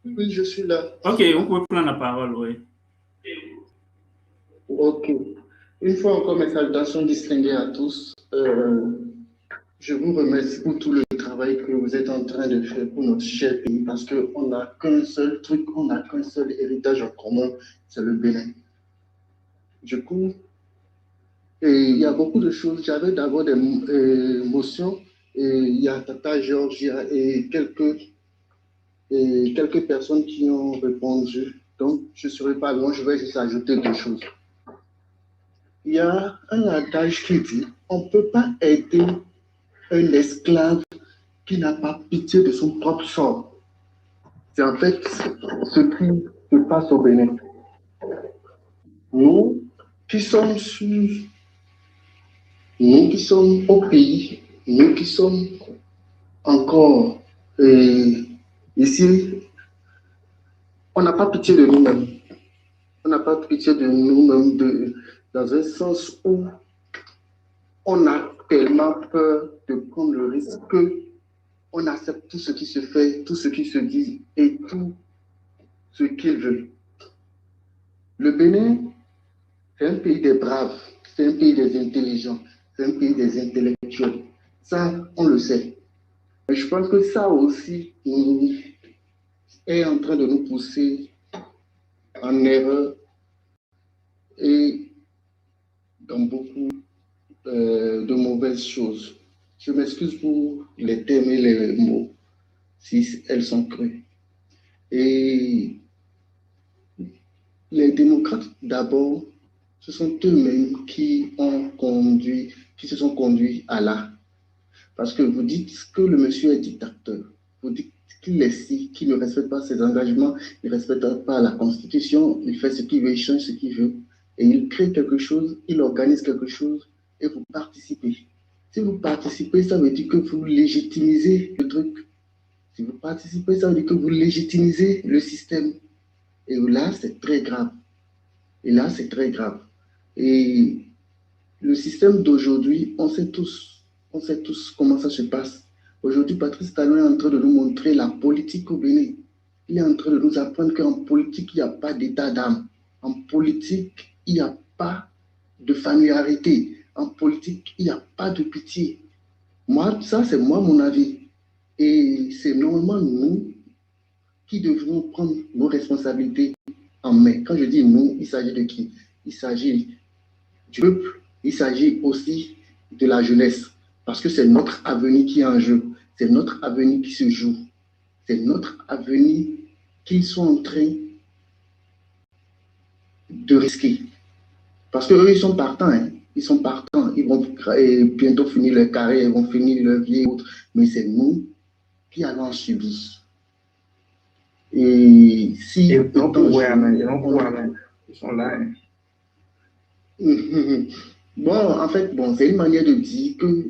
Oui, je suis là. Ok, on peut prendre la parole, oui. Ok. Une fois encore, mes salutations distinguées à tous. Je vous remercie pour tout le travail que vous êtes en train de faire pour notre cher pays parce qu'on n'a qu'un seul truc, on n'a qu'un seul héritage en commun, c'est le Bénin. Du coup, il y a beaucoup de choses. J'avais d'abord des motions et il y a Tata Georgia et quelques personnes qui ont répondu. Donc, je ne serai pas long, je vais juste ajouter deux choses. Il y a un adage qui dit on ne peut pas aider un esclave qui n'a pas pitié de son propre sort. C'est en fait ce qui se passe au Bénin. Nous qui sommes au pays, nous qui sommes encore ici, on n'a pas pitié de nous-mêmes. On n'a pas pitié de nous-mêmes dans un sens où on a tellement peur de prendre le risque qu'on accepte tout ce qui se fait, tout ce qui se dit et tout ce qu'ils veulent. Le Bénin, c'est un pays des braves, c'est un pays des intelligents, c'est un pays des intellectuels. Ça, on le sait. Mais je pense que ça aussi est en train de nous pousser en erreur et dans beaucoup de mauvaises choses. Je m'excuse pour les termes et les mots, si elles sont crues. Et les démocrates, d'abord, ce sont eux-mêmes qui se sont conduits à là. Parce que vous dites que le monsieur est dictateur. Vous dites qu'il est si, qu'il ne respecte pas ses engagements, il ne respecte pas la Constitution, il fait ce qu'il veut, il change ce qu'il veut. Et il crée quelque chose, il organise quelque chose et vous participez. Si vous participez, ça veut dire que vous légitimisez le truc. Si vous participez, ça veut dire que vous légitimisez le système. Et là, c'est très grave. Et le système d'aujourd'hui, on sait tous comment ça se passe. Aujourd'hui, Patrice Talon est en train de nous montrer la politique au Bénin. Il est en train de nous apprendre qu'en politique, il n'y a pas d'état d'âme. En politique, il n'y a pas de familiarité. En politique, il n'y a pas de pitié. Moi, ça, c'est mon avis. Et c'est normalement nous qui devons prendre nos responsabilités en main. Quand je dis nous, il s'agit de qui? Il s'agit du peuple, il s'agit aussi de la jeunesse. Parce que c'est notre avenir qui est en jeu. C'est notre avenir qui se joue. C'est notre avenir qu'ils sont en train de risquer. Parce qu'eux, ils sont partants. Hein. Ils sont partants. Ils vont bientôt finir leur carrière, ils vont finir leur vie et autres. Mais c'est nous qui allons en subir. Et si... Ils sont là. Hein. Bon, en fait, c'est une manière de dire que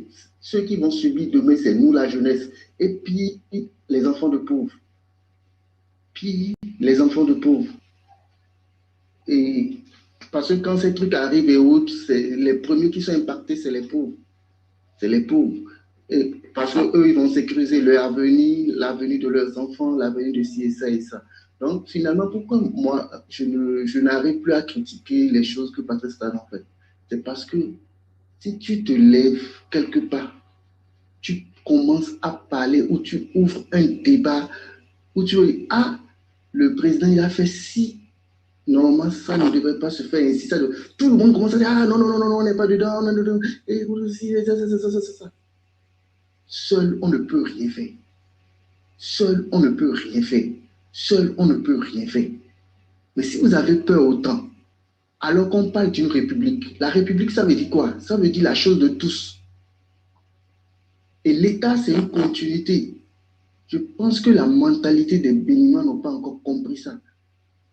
Ceux qui vont subir demain, c'est nous, la jeunesse. Et puis, les enfants de pauvres. Puis, les enfants de pauvres. Et parce que quand ces trucs arrivent et autres, les premiers qui sont impactés, c'est les pauvres. C'est les pauvres. Et parce qu'eux, ils vont sécuriser leur avenir, l'avenir de leurs enfants, l'avenir de ci et ça et ça. Donc, finalement, pourquoi moi, je n'arrive plus à critiquer les choses que Patrice Talon fait? C'est parce que si tu te lèves quelque part, tu commences à parler ou tu ouvres un débat où tu dis, ah, le président, il a fait ci. Normalement, ça ne devrait pas se faire ainsi. Tout le monde commence à dire, ah, non, non, non, non, on n'est pas dedans, on est dedans. Et ça. Seul, on ne peut rien faire. Seul, on ne peut rien faire. Seul, on ne peut rien faire. Mais si vous avez peur autant, alors qu'on parle d'une république, la république, ça veut dire quoi? Ça veut dire la chose de tous. Et l'État, c'est une continuité. Je pense que la mentalité des Béninois n'ont pas encore compris ça.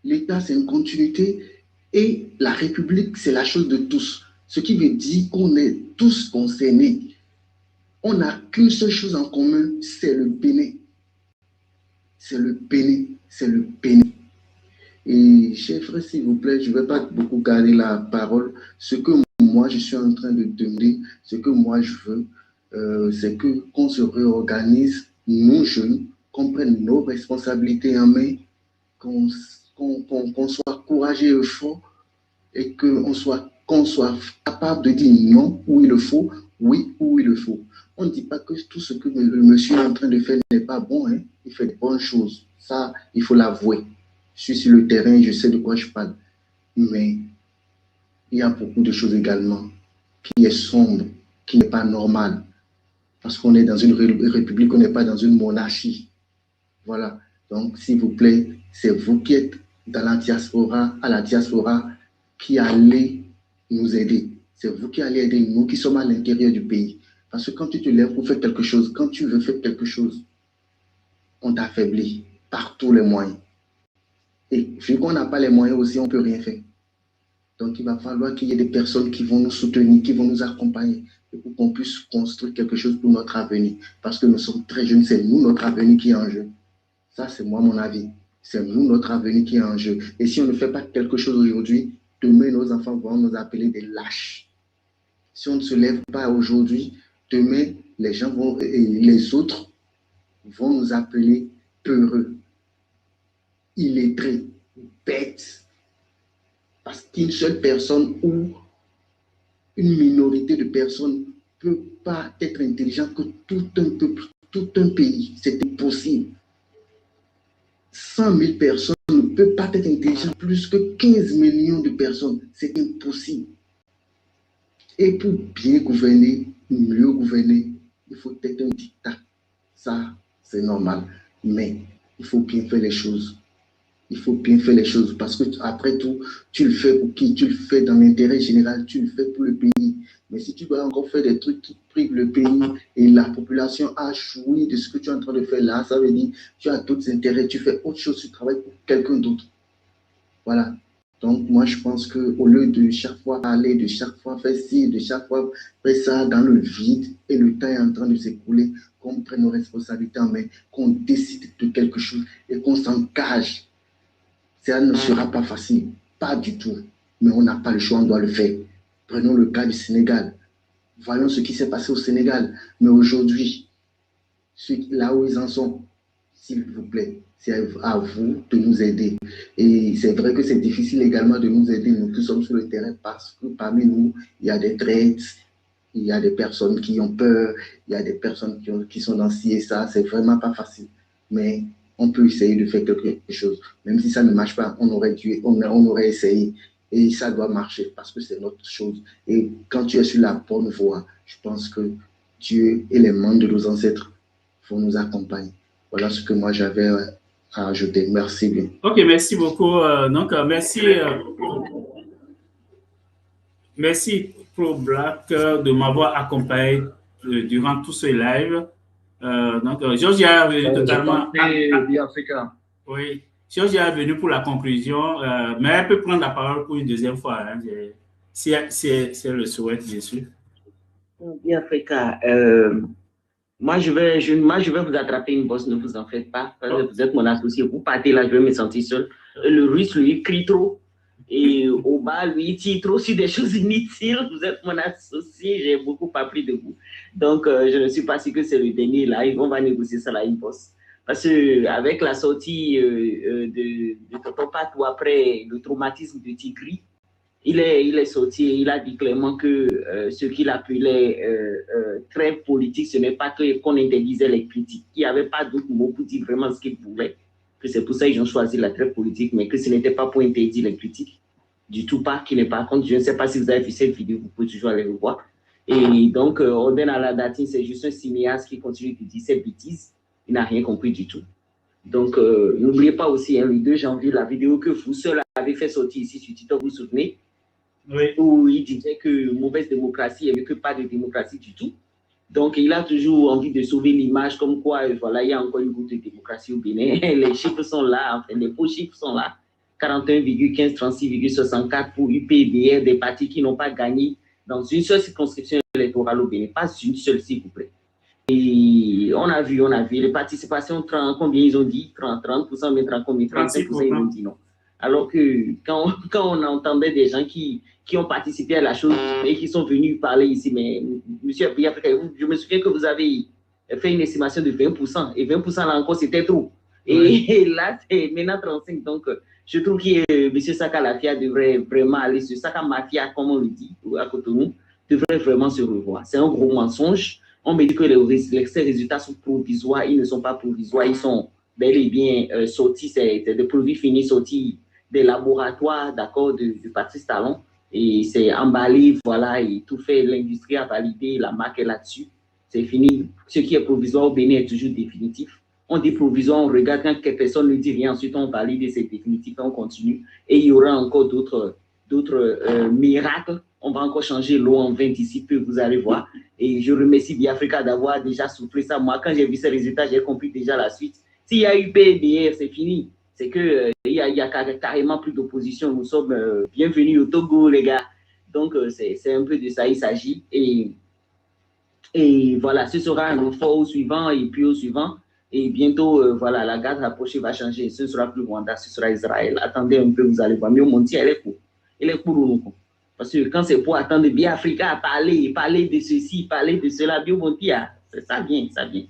L'État, c'est une continuité et la République, c'est la chose de tous. Ce qui veut dire qu'on est tous concernés. On n'a qu'une seule chose en commun, c'est le Bénin. C'est le Bénin. C'est le Bénin. Et chers frères, s'il vous plaît, je ne vais pas beaucoup garder la parole. Ce que moi, je suis en train de demander, ce que moi, je veux, c'est qu'on se réorganise, nous jeunes, qu'on prenne nos responsabilités en main, qu'on soit courageux et fort et qu'on soit capable de dire non où il le faut, oui où il le faut. On ne dit pas que tout ce que le monsieur est en train de faire n'est pas bon. Hein? Il fait de bonnes choses. Ça, il faut l'avouer. Je suis sur le terrain, je sais de quoi je parle. Mais il y a beaucoup de choses également qui est sombre, qui n'est pas normal. Parce qu'on est dans une république, on n'est pas dans une monarchie. Voilà. Donc, s'il vous plaît, c'est vous qui êtes dans la diaspora, à la diaspora, qui allez nous aider. C'est vous qui allez aider nous qui sommes à l'intérieur du pays. Parce que quand tu te lèves pour faire quelque chose, quand tu veux faire quelque chose, on t'affaiblit par tous les moyens. Et vu qu'on n'a pas les moyens aussi, on ne peut rien faire. Donc, il va falloir qu'il y ait des personnes qui vont nous soutenir, qui vont nous accompagner, pour qu'on puisse construire quelque chose pour notre avenir. Parce que nous sommes très jeunes, c'est nous, notre avenir qui est en jeu. Ça, c'est moi, mon avis. C'est nous, notre avenir qui est en jeu. Et si on ne fait pas quelque chose aujourd'hui, demain, nos enfants vont nous appeler des lâches. Si on ne se lève pas aujourd'hui, demain, les gens vont, et les autres vont nous appeler peureux, illettrés, bêtes. Parce qu'une seule personne ou une minorité de personnes ne peut pas être intelligente que tout un peuple, tout un pays. C'est impossible. 100 000 personnes ne peuvent pas être intelligentes plus que 15 millions de personnes. C'est impossible. Et pour bien gouverner, mieux gouverner, il faut être un dictat. Ça, c'est normal. Mais il faut bien faire les choses. Il faut bien faire les choses parce que après tout, tu le fais pour qui? Tu le fais dans l'intérêt général, tu le fais pour le pays. Mais si tu dois encore faire des trucs qui privent le pays et la population a joui de ce que tu es en train de faire là, ça veut dire que tu as d'autres intérêts, tu fais autre chose, tu travailles pour quelqu'un d'autre. Voilà. Donc moi, je pense qu'au lieu de chaque fois aller, de chaque fois faire ci, de chaque fois faire ça dans le vide et le temps est en train de s'écouler, qu'on prenne nos responsabilités en main, qu'on décide de quelque chose et qu'on s'engage. Ça ne sera pas facile, pas du tout. Mais on n'a pas le choix, on doit le faire. Prenons le cas du Sénégal. Voyons ce qui s'est passé au Sénégal. Mais aujourd'hui, là où ils en sont, s'il vous plaît, c'est à vous de nous aider. Et c'est vrai que c'est difficile également de nous aider, nous qui sommes sur le terrain, parce que parmi nous, il y a des traites, il y a des personnes qui ont peur, il y a des personnes qui sont dans ci et ça. C'est vraiment pas facile. Mais on peut essayer de faire quelque chose. Même si ça ne marche pas, on aurait essayé. Et ça doit marcher parce que c'est notre chose. Et quand tu es sur la bonne voie, je pense que Dieu et les membres de nos ancêtres vont nous accompagner. Voilà ce que moi j'avais à ajouter. Merci bien. Ok, merci beaucoup. Merci Pro Black de m'avoir accompagné durant tout ce live. Georgia est venu totalement. Oui, Georgia est venu pour la conclusion, mais elle peut prendre la parole pour une deuxième fois, hein, si elle le souhaite, bien sûr. Bien, Africa. Moi, je vais vous attraper une bosse, ne vous en faites pas. Parce que vous êtes mon associé. Vous partez là, je vais me sentir seul. Le russe, lui, crie trop. Et au bas, lui, il tire trop sur des choses inutiles. Vous êtes mon associé. J'ai beaucoup appris de vous. Donc, je ne suis pas sûr que c'est le dernier live. On va négocier ça là, une bosse. Parce qu'avec la sortie de Tonton Patou après le traumatisme de Tigri, il est sorti et il a dit clairement que ce qu'il appelait très politique, ce n'est pas qu'on interdisait les critiques. Il n'y avait pas d'autre mot pour dire vraiment ce qu'il voulait. Que c'est pour ça qu'ils ont choisi la très politique, mais que ce n'était pas pour interdire les critiques. Du tout pas, qu'il n'est pas contre. Je ne sais pas si vous avez vu cette vidéo, vous pouvez toujours aller le voir. Et donc, Oden Aladatine, c'est juste un cinéaste qui continue de dire ces bêtises. Il n'a rien compris du tout. Donc, n'oubliez pas aussi, hein, le 2 janvier, la vidéo que vous seul avez fait sortir ici sur TikTok, vous vous souvenez? Oui. Où il disait que mauvaise démocratie et que pas de démocratie du tout. Donc, il a toujours envie de sauver l'image comme quoi, voilà, il y a encore une goutte de démocratie au Bénin. Les chiffres sont là, enfin, les faux chiffres sont là. 41,15, 36,64 pour UPDR, des partis qui n'ont pas gagné dans une seule circonscription électorale au Bénin. Pas une seule, s'il vous plaît. Et on a vu, les participations, combien ils ont dit? 30%, mais 30%, 35%, ils ont dit non. Alors que quand on entendait des gens qui ont participé à la chose et qui sont venus parler ici, mais monsieur Africa, je me souviens que vous avez fait une estimation de 20%, et 20% là encore, c'était trop. Et là, c'est maintenant 35%. Donc, je trouve que monsieur Saka Lafia devrait vraiment aller sur Saka Mafia, comme on le dit, à Cotonou, devrait vraiment se revoir. C'est un gros mensonge. On me dit que ces résultats sont provisoires. Ils ne sont pas provisoires. Ils sont bel et bien sortis. C'est des produits finis sortis des laboratoires, d'accord, du Patrice Talon. Et c'est emballé, voilà, et tout fait. L'industrie a validé, la marque est là-dessus. C'est fini. Ce qui est provisoire au Bénin est toujours définitif. On dit provisoire, on regarde quand personne ne dit rien. Ensuite, on valide et c'est définitif et on continue. Et il y aura encore d'autres miracles. On va encore changer l'eau en vin d'ici peu, vous allez voir. Et je remercie Biafrica d'avoir déjà soufflé ça. Moi, quand j'ai vu ces résultats, j'ai compris déjà la suite. S'il y a eu PDR, c'est fini. C'est qu'il y a carrément plus d'opposition. Nous sommes bienvenus au Togo, les gars. Donc, c'est un peu de ça il s'agit. Et voilà, ce sera un effort au suivant et puis au suivant. Et bientôt, voilà, la garde rapprochée va changer. Ce sera plus Rwanda, ce sera Israël. Attendez un peu, vous allez voir. Mais au Monti, elle est pour. Elle est pour nous. Parce que quand c'est pour attendre Biafrica à parler de ceci, parler de cela, ça vient, ça vient.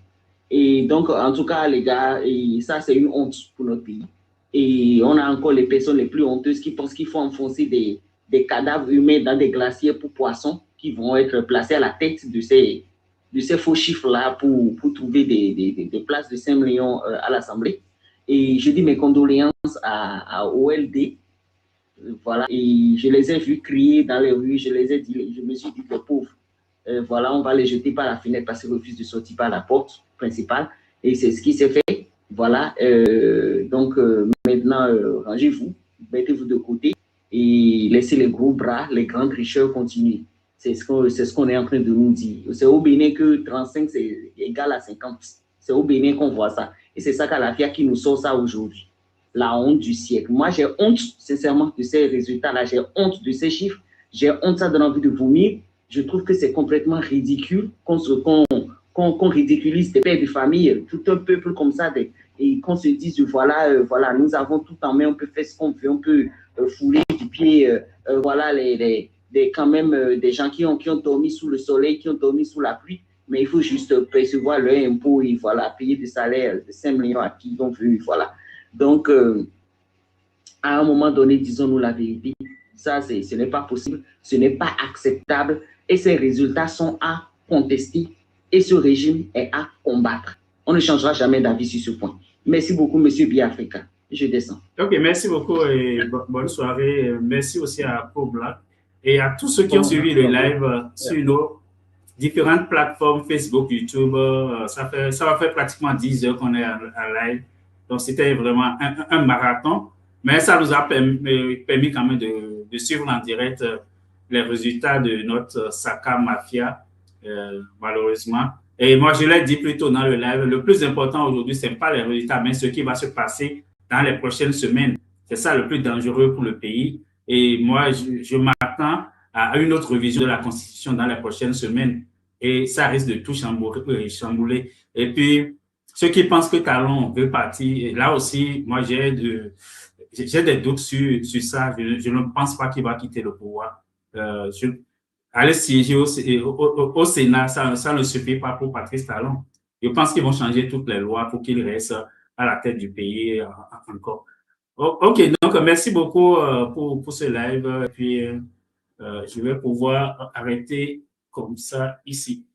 Et donc, en tout cas, les gars, et ça, c'est une honte pour notre pays. Et on a encore les personnes les plus honteuses qui pensent qu'il faut enfoncer des cadavres humains dans des glaciers pour poissons qui vont être placés à la tête de ces faux chiffres-là pour trouver des places de 5 millions à l'Assemblée. Et je dis mes condoléances à OLD. Voilà, et je les ai vus crier dans les rues, je me suis dit, les pauvres, voilà, on va les jeter par la fenêtre parce qu'ils refusent de sortir par la porte principale. Et c'est ce qui s'est fait. Voilà, donc maintenant, rangez-vous, mettez-vous de côté et laissez les gros bras, les grands tricheurs continuer. C'est ce qu'on est en train de nous dire. C'est au Bénin que 35 c'est égal à 50. C'est au Bénin qu'on voit ça. Et c'est ça Kalafia qui nous sort ça aujourd'hui. La honte du siècle. Moi, j'ai honte, sincèrement, de ces résultats-là. J'ai honte de ces chiffres. J'ai honte, ça donne envie de vomir. Je trouve que c'est complètement ridicule qu'on ridiculise des pères de famille, tout un peuple comme ça, et qu'on se dise, voilà, voilà, nous avons tout en main, on peut faire ce qu'on veut, on peut fouler du pied, voilà, quand même des gens qui ont dormi sous le soleil, qui ont dormi sous la pluie, mais il faut juste percevoir leur impôt et voilà, payer des salaires de 5 millions à qui ils ont vu, voilà. Donc, à un moment donné, disons-nous la vérité, ça, ce n'est pas possible, ce n'est pas acceptable et ces résultats sont à contester et ce régime est à combattre. On ne changera jamais d'avis sur ce point. Merci beaucoup, monsieur Biafrica. Je descends. Ok, merci beaucoup et bonne soirée. Merci aussi à Cobla et à tous ceux qui ont suivi le live sur nos différentes plateformes, Facebook, YouTube. Ça va faire pratiquement 10 heures qu'on est en live. Donc, c'était vraiment un marathon, mais ça nous a permis quand même de suivre en direct les résultats de notre Saka Mafia, malheureusement. Et moi, je l'ai dit plus tôt dans le live, le plus important aujourd'hui, ce n'est pas les résultats, mais ce qui va se passer dans les prochaines semaines. C'est ça le plus dangereux pour le pays. Et moi, je m'attends à une autre vision de la Constitution dans les prochaines semaines. et ça risque de tout chambouler. Et puis, ceux qui pensent que Talon veut partir, là aussi, moi, j'ai des doutes sur ça. Je ne pense pas qu'il va quitter le pouvoir. Aller siéger au Sénat, ça ne suffit pas pour Patrice Talon. Je pense qu'ils vont changer toutes les lois pour qu'il reste à la tête du pays encore. OK, donc merci beaucoup pour ce live. Et puis, je vais pouvoir arrêter comme ça ici.